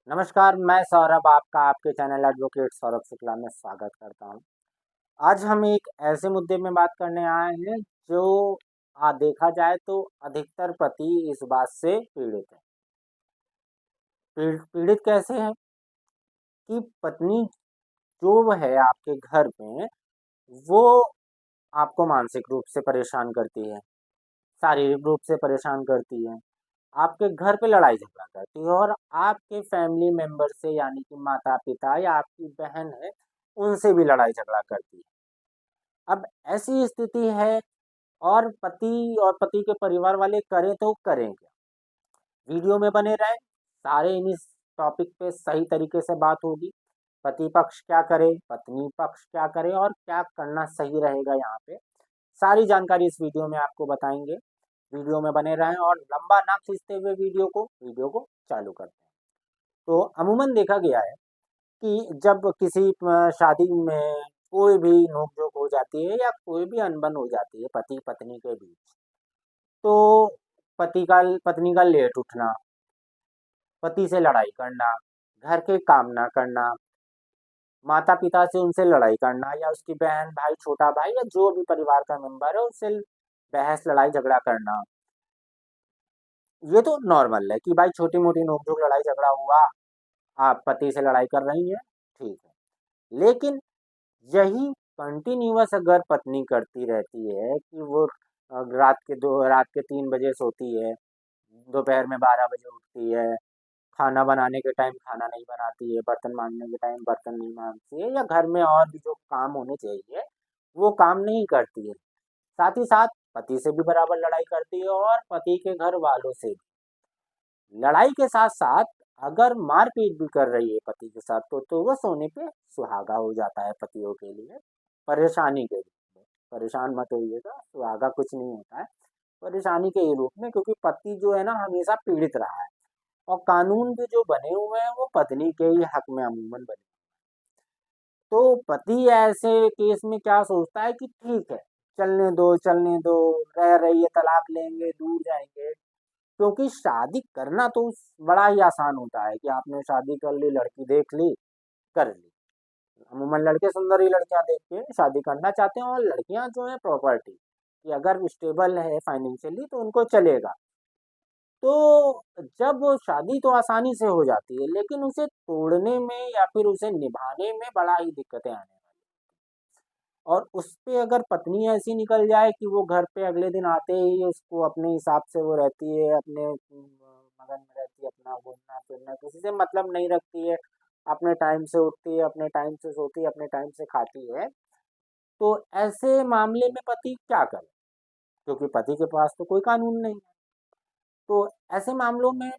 नमस्कार, मैं सौरभ आपका आपके चैनल एडवोकेट सौरभ शुक्ला में स्वागत करता हूँ। आज हम एक ऐसे मुद्दे में बात करने आए हैं जो देखा जाए तो अधिकतर पति इस बात से पीड़ित है। पीड़ित कैसे हैं कि पत्नी जो है आपके घर में, वो आपको मानसिक रूप से परेशान करती है, शारीरिक रूप से परेशान करती है, आपके घर पे लड़ाई झगड़ा करती है और आपके फैमिली मेंबर से यानी कि माता-पिता या आपकी बहन है, उनसे भी लड़ाई झगड़ा करती है। अब ऐसी स्थिति है और पति के परिवार वाले करें तो करें क्या? वीडियो में बने रहें, सारे इस टॉपिक पे सही तरीके से बात होगी। पति पक्ष क्या करे, पत्नी पक्ष क्या करे और क्या करना सही रहेगा यहाँ पे, सारी जानकारी इस वीडियो में आपको बताएँगे। वीडियो में बने रहें और लंबा ना खींचते हुए वीडियो को चालू करते हैं। तो अमूमन देखा गया है कि जब किसी शादी में कोई भी नोक-झोंक हो जाती है या कोई भी अनबन हो जाती है पति-पत्नी के बीच, तो पत्नी का लेट उठना, पति से लड़ाई करना, घर के काम ना करना, माता-पिता से उनसे लड़ाई करना या उसकी बहन, भाई, छोटा भाई या जो भी परिवार का मेंबर है उससे बहस, लड़ाई झगड़ा करना। ये तो नॉर्मल है कि भाई छोटी-मोटी नोक-झोंक, लड़ाई-झगड़ा हुआ, आप पति से लड़ाई कर रही हैं, ठीक है। लेकिन यही कंटिन्यूअस अगर पत्नी करती रहती है कि वो रात के 3 बजे सोती है, दोपहर में 12 बजे उठती है, खाना बनाने के टाइम खाना नहीं बनाती है, बर्तन मांजने के टाइम बर्तन नहीं मांजती है या घर में और भी जो काम होने चाहिए, वो काम नहीं करती है। साथ ही साथ पति से भी बराबर लड़ाई करती है और पति के घर वालों से भी। लड़ाई के साथ-साथ अगर मार-पीट भी कर रही है पति के साथ तो वो सोने पे सुहागा हो जाता है पतियों के लिए, परेशानी के रूप में। परेशान मत होइएगा, सुहागा कुछ नहीं होता है, परेशानी के ही रूप में क्योंकि पति जो है ना हमेशा पीड़ित रहा है और कानून भी जो बने हुए हैं वो पत्नी के ही हक में अमूमन बने। तो पति ऐसे केस में क्या सोचता है कि ठीक है, चलने दो, रह रही है, तलाक लेंगे, दूर जाएँगे। क्योंकि शादी करना तो बड़ा ही आसान होता है कि आपने शादी कर ली, लड़की देख ली, कर ली। अमूमन लड़के सुंदर ही लड़कियाँ देख के शादी करना चाहते हैं और लड़कियाँ जो हैं प्रॉपर्टी, कि अगर स्टेबल है फाइनेंशियली तो उनको चलेगा। तो जब वो शादी तो आसानी से हो जाती है, लेकिन उसे तोड़ने में या फिर उसे निभाने में बड़ा ही दिक्कतें आने वाली। और उसपे अगर पत्नी ऐसी निकल जाए कि वो घर पे अगले दिन आते ही उसको अपने हिसाब से वो रहती है, अपने मगन में रहती है, अपना घूमना-फिरना, किसी से मतलब नहीं रखती है, अपने टाइम से उठती है, अपने टाइम से सोती है, अपने टाइम से खाती है, तो ऐसे मामले में पति क्या करे? क्योंकि पति के पास तो कोई कानून नहीं है। तो ऐसे मामलों में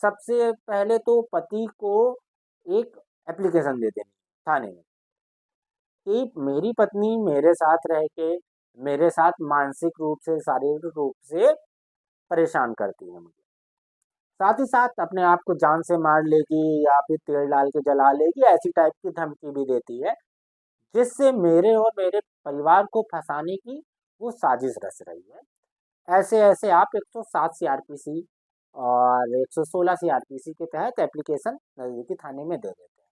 सबसे पहले तो पति को एक एप्लीकेशन दे देनी थाने में। कि मेरी पत्नी मेरे साथ रह के, मेरे साथ मानसिक रूप से, शारीरिक रूप से परेशान करती है मुझे। साथ ही साथ अपने आप को जान से मार लेगी या फिर तेल डाल के जला लेगी, ऐसी टाइप की धमकी भी देती है, जिससे मेरे और मेरे परिवार को फँसाने की वो साजिश रच रही है। ऐसे-ऐसे आप 107 सीआरपीसी और 116 सीआरपीसी के तहत एप्लीकेशन नज़दीकी थाने में दे देते हैं।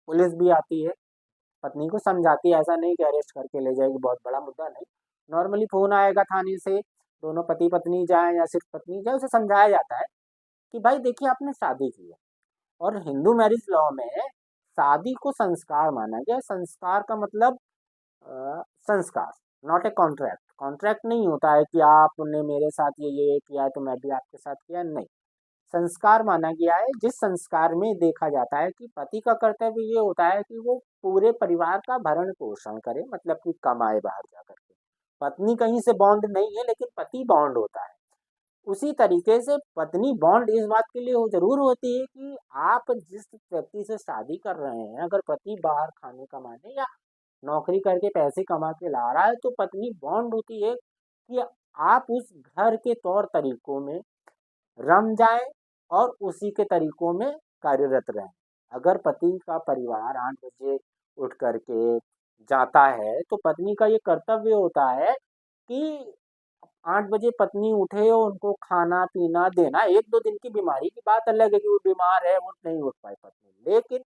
पुलिस भी आती है, पत्नी को समझाती है, ऐसा नहीं कि अरेस्ट करके ले जाएगी, बहुत बड़ा मुद्दा नहीं। नॉर्मली फ़ोन आएगा थाने से, दोनों पति-पत्नी जाएँ या सिर्फ़ पत्नी जाए, उसे समझाया जाता है कि भाई देखिए आपने शादी की है और हिंदू मैरिज लॉ में शादी को संस्कार माना गया है। संस्कार का मतलब संस्कार, नॉट ए कॉन्ट्रैक्ट। कॉन्ट्रैक्ट नहीं होता है कि आपने मेरे साथ ये किया है तो मैं भी आपके साथ किया, नहीं। संस्कार माना गया है जिस संस्कार में देखा जाता है कि पति का कर्तव्य ये होता है कि वो पूरे परिवार का भरण-पोषण करे, मतलब कि कमाए बाहर जा कर के। पत्नी कहीं से बॉन्ड नहीं है लेकिन पति बॉन्ड होता है। उसी तरीके से पत्नी बॉन्ड इस बात के लिए हो ज़रूर होती है कि आप जिस व्यक्ति से शादी कर रहे हैं, अगर पति बाहर खाने कमाने या नौकरी करके पैसे कमा के ला रहा है, तो पत्नी बॉन्ड होती है कि आप उस घर के तौर-तरीकों में रम जाएँ और उसी के तरीकों में कार्यरत रहें। अगर पति का परिवार 8 बजे उठ कर के जाता है, तो पत्नी का ये कर्तव्य होता है कि 8 बजे पत्नी उठे और उनको खाना पीना देना, 1-2 दिन की बीमारी की बात अलग है कि वो बीमार है, वो नहीं उठ पाई पत्नी। लेकिन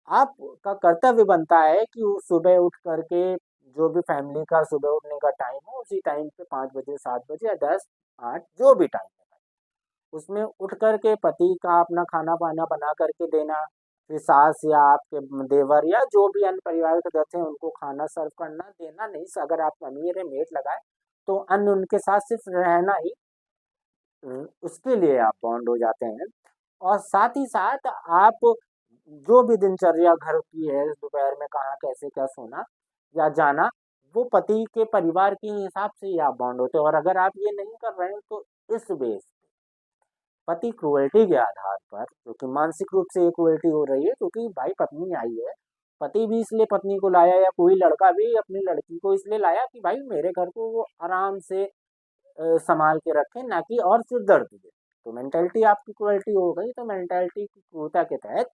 आपका कर्तव्य बनता है कि वो सुबह उठ करके जो भी फैमिली का सुबह उठने का टाइम हो, उसी टाइम पे 5 बजे, 7 बजे या 10, 8 जो भी टाइम है, उसमें उठ कर के पति का अपना खाना-पाना बना कर के देना, फिर सास या आपके देवर या जो भी अन्य परिवार के सदस्य हैं, उनको खाना सर्व करना, देना नहीं। अगर आप अमीर हैं, मेड लगाएँ, तो अन्य उनके साथ सिर्फ रहना ही उसके लिए आप बॉन्ड हो जाते हैं। और साथ ही साथ आप जो भी दिनचर्या घर की है, दोपहर में कहाँ, कैसे, क्या सोना या जाना, वो पति के परिवार के हिसाब से ही आप बॉन्ड होते हो। और अगर आप ये नहीं कर रहे हैं, तो इस बेस पति क्रूअल्टी के आधार पर, क्योंकि मानसिक रूप से ये क्रूअल्टी हो रही है, क्योंकि भाई पत्नी आई है, पति भी इसलिए पत्नी को लाया या कोई लड़का भी अपनी लड़की को इसलिए लाया कि भाई मेरे घर को वो आराम से संभाल के रखें, ना कि और सिर दर्द दे। तो मेंटालिटी आपकी क्रूअल्टी हो गई। तो मेंटालिटी की क्रूरता के तहत,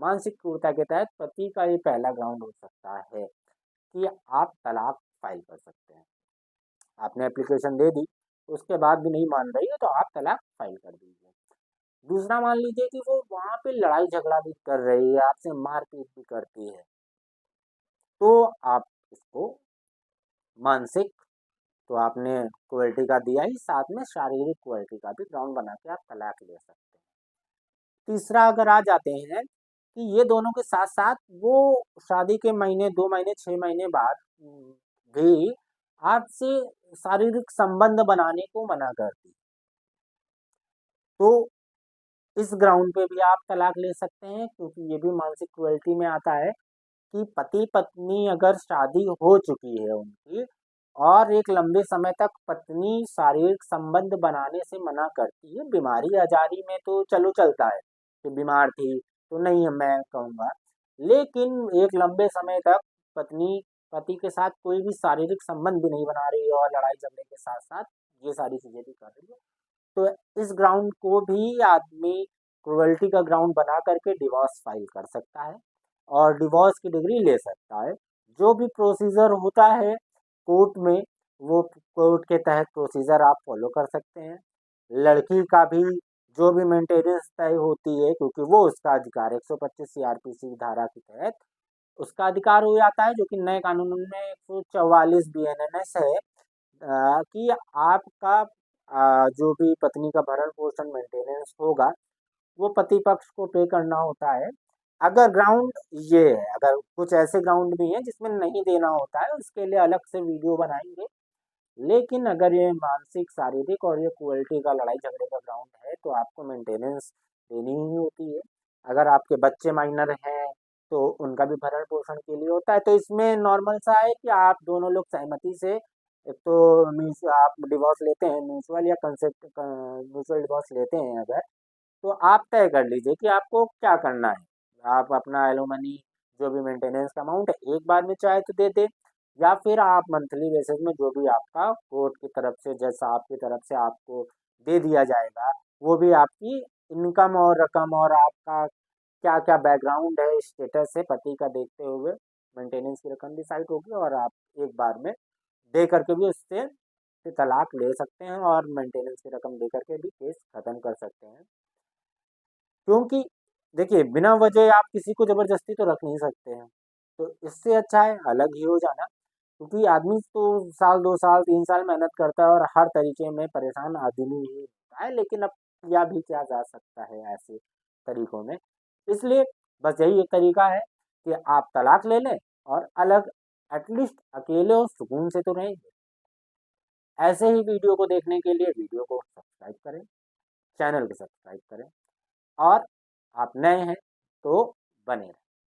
मानसिक क्रूरता के तहत पति का ये पहला ग्राउंड हो सकता है कि आप तलाक फाइल कर सकते हैं। आपने एप्लीकेशन दे दी, उसके बाद भी नहीं मान रही है, तो आप तलाक फाइल कर दीजिए। दूसरा, मान लीजिए कि वो वहाँ पे लड़ाई झगड़ा भी कर रही है, आपसे मारपीट भी करती है, तो आप इसको मानसिक, तो आपने क्रूअल्टी का दिया ही, साथ में शारीरिक क्रूअल्टी का भी ग्राउंड बना के आप तलाक ले सकते हैं। तीसरा, अगर आ जाते हैं कि ये दोनों के साथ-साथ वो शादी के महीने, 2 महीने, 6 महीने बाद भी आपसे शारीरिक संबंध बनाने को मना करती, तो इस ग्राउंड पे भी आप तलाक ले सकते हैं, क्योंकि ये भी मानसिक क्रूअल्टी में आता है कि पति-पत्नी अगर शादी हो चुकी है उनकी और एक लंबे समय तक पत्नी शारीरिक संबंध बनाने से मना करती है, बीमारी-आज़ारी में तो चलो चलता है कि बीमार थी, तो नहीं मैं कहूँगा। लेकिन एक लंबे समय तक पत्नी पति के साथ कोई भी शारीरिक संबंध भी नहीं बना रही है और लड़ाई-झगड़े के साथ-साथ ये सारी चीज़ें भी कर रही है, तो इस ग्राउंड को भी आदमी क्रूअल्टी का ग्राउंड बना करके डिवोर्स फाइल कर सकता है और डिवोर्स की डिग्री ले सकता है। जो भी प्रोसीजर होता है कोर्ट में, वो कोर्ट के तहत प्रोसीजर आप फॉलो कर सकते हैं। लड़की का भी जो भी मेंटेनेंस तय होती है, क्योंकि वो उसका अधिकार 125 सीआरपीसी धारा के तहत उसका अधिकार हो जाता है, जो कि नए कानून में 144 बीएनएस है, कि आपका जो भी पत्नी का भरण-पोषण मेंटेनेंस होगा, वो पति पक्ष को पे करना होता है। अगर ग्राउंड ये है, अगर कुछ ऐसे ग्राउंड भी हैं जिसमें नहीं देना होता है, उसके लिए अलग से वीडियो बनाएँगे। लेकिन अगर ये मानसिक, शारीरिक और ये क्रूअल्टी का, लड़ाई-झगड़े का ग्राउंड है, तो आपको मेंटेनेंस देनी ही होती है। अगर आपके बच्चे माइनर हैं, तो उनका भी भरण-पोषण के लिए होता है। तो इसमें नॉर्मल सा है कि आप दोनों लोग सहमति से, एक तो मीन्स आप डिवोर्स लेते हैं, म्यूचुअल या कंसेप्ट म्यूचुअल डिवोर्स लेते हैं अगर, तो आप तय कर लीजिए कि आपको क्या करना है। आप अपना एलिमनी जो भी मेंटेनेंस का अमाउंट है, एक बार में चाहे तो दे दें, या फिर आप मंथली बेसिस में जो भी आपका कोर्ट की तरफ से, जज साहब की तरफ से आपको दे दिया जाएगा, वो भी आपकी इनकम और रकम और आपका क्या-क्या बैकग्राउंड है, स्टेटस है पति का देखते हुए मेंटेनेंस की रकम डिसाइड होगी और आप एक बार में दे करके भी उससे तलाक ले सकते हैं और मेंटेनेंस की रकम दे करके भी केस खत्म कर सकते हैं। क्योंकि देखिए, बिना वजह आप किसी को ज़बरदस्ती तो रख नहीं सकते हैं, तो इससे अच्छा है अलग ही हो जाना। क्योंकि आदमी तो साल, 2 साल, 3 साल मेहनत करता है और हर तरीके में परेशान आदमी ही होता है, लेकिन अब किया भी क्या जा सकता है ऐसे तरीकों में। इसलिए बस यही एक तरीका है कि आप तलाक ले लें और अलग, एटलीस्ट अकेले और सुकून से तो रहेंगे। ऐसे ही वीडियो को देखने के लिए वीडियो को सब्सक्राइब करें, चैनल को सब्सक्राइब करें और आप नए हैं तो बने रहें।